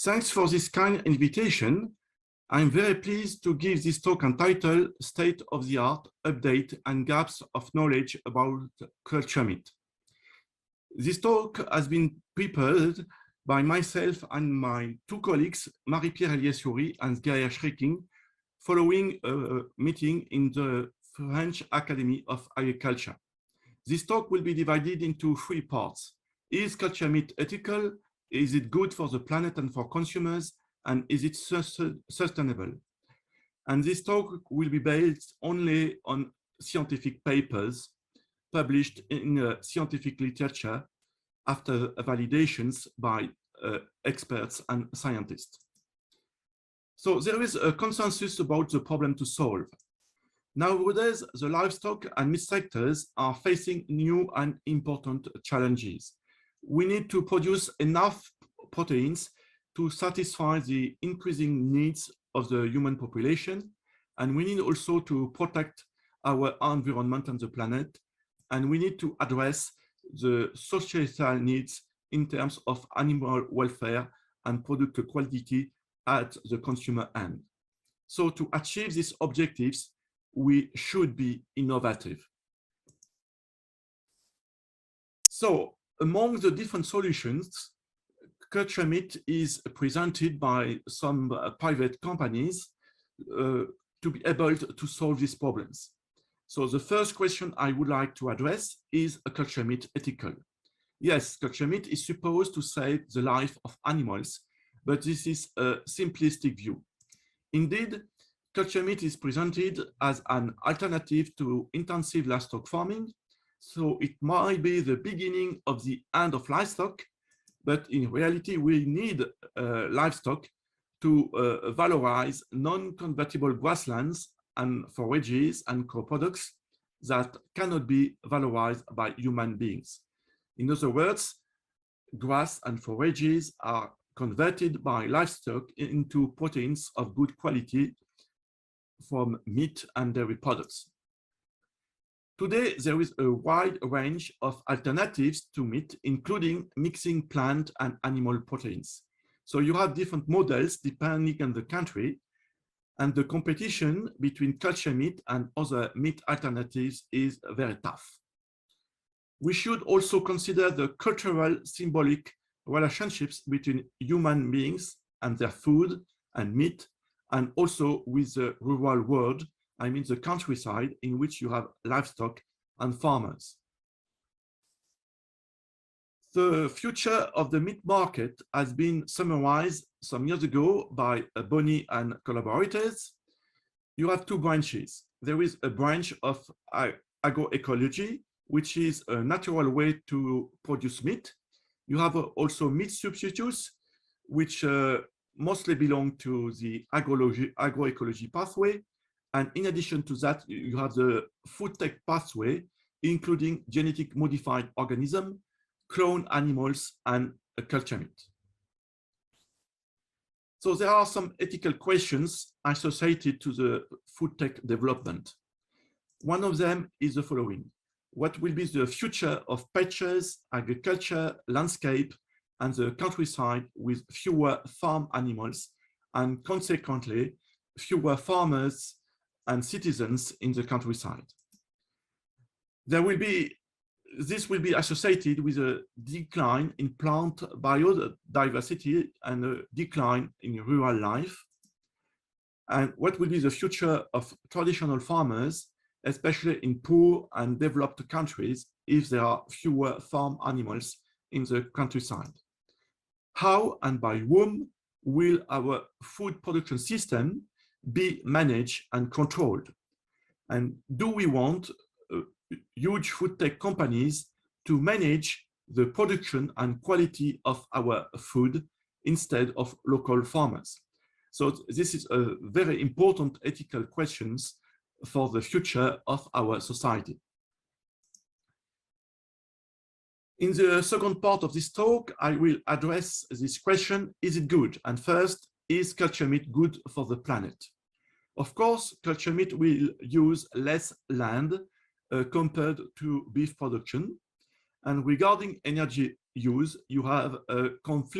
Thanks for this kind invitation. I'm very pleased to give this talk entitled State of the Art, Update and Gaps of Knowledge about Culture Meat. This talk has been prepared by myself and my two colleagues, Marie-Pierre Ellies-Oury and Sghaier Chriki, following a meeting in the French Academy of Agriculture. This talk will be divided into three parts. Is culture meat ethical? Is it good for the planet and for consumers? And is it sustainable? And this talk will be based only on scientific papers published in scientific literature after validations by experts and scientists. So there is a consensus about the problem to solve. Nowadays, the livestock and meat sectors are facing new and important challenges. We need to produce enough proteins to satisfy the increasing needs of the human population. And we need also to protect our environment and the planet. And we need to address the societal needs in terms of animal welfare and product quality at the consumer end. So to achieve these objectives, we should be innovative. So among the different solutions, culture meat is presented by some private companies to be able to solve these problems. So the first question I would like to address is culture meat ethical? Yes, culture meat is supposed to save the life of animals, but this is a simplistic view. Indeed, culture meat is presented as an alternative to intensive livestock farming. So it might be the beginning of the end of livestock, but in reality, we need livestock to valorize non-convertible grasslands and forages and co-products that cannot be valorized by human beings. In other words, grass and forages are converted by livestock into proteins of good quality from meat and dairy products. Today, there is a wide range of alternatives to meat, including mixing plant and animal proteins. So you have different models depending on the country, and the competition between culture meat and other meat alternatives is very tough. We should also consider the cultural symbolic relationships between human beings and their food and meat, and also with the rural world, I mean the countryside in which you have livestock and farmers. The future of the meat market has been summarized some years ago by Bonny and collaborators. You have two branches. There is a branch of agroecology, which is a natural way to produce meat. You have also meat substitutes, which mostly belong to the agroecology pathway. And in addition to that, you have the FoodTech pathway, including genetic modified organisms, cloned animals, and culture meat. So there are some ethical questions associated to the FoodTech development. One of them is the following. What will be the future of patches, agriculture, landscape, and the countryside with fewer farm animals, and consequently, fewer farmers and citizens in the countryside? This will be associated with a decline in plant biodiversity and a decline in rural life. And what will be the future of traditional farmers, especially in poor and developed countries, if there are fewer farm animals in the countryside? How and by whom will our food production system be managed and controlled? And do we want huge food tech companies to manage the production and quality of our food instead of local farmers? So this is a very important ethical questions for the future of our society. In the second part of this talk, I will address this question, is it good? And first, is culture meat good for the planet? Of course, culture meat will use less land compared to beef production. And regarding energy use, you have a conflict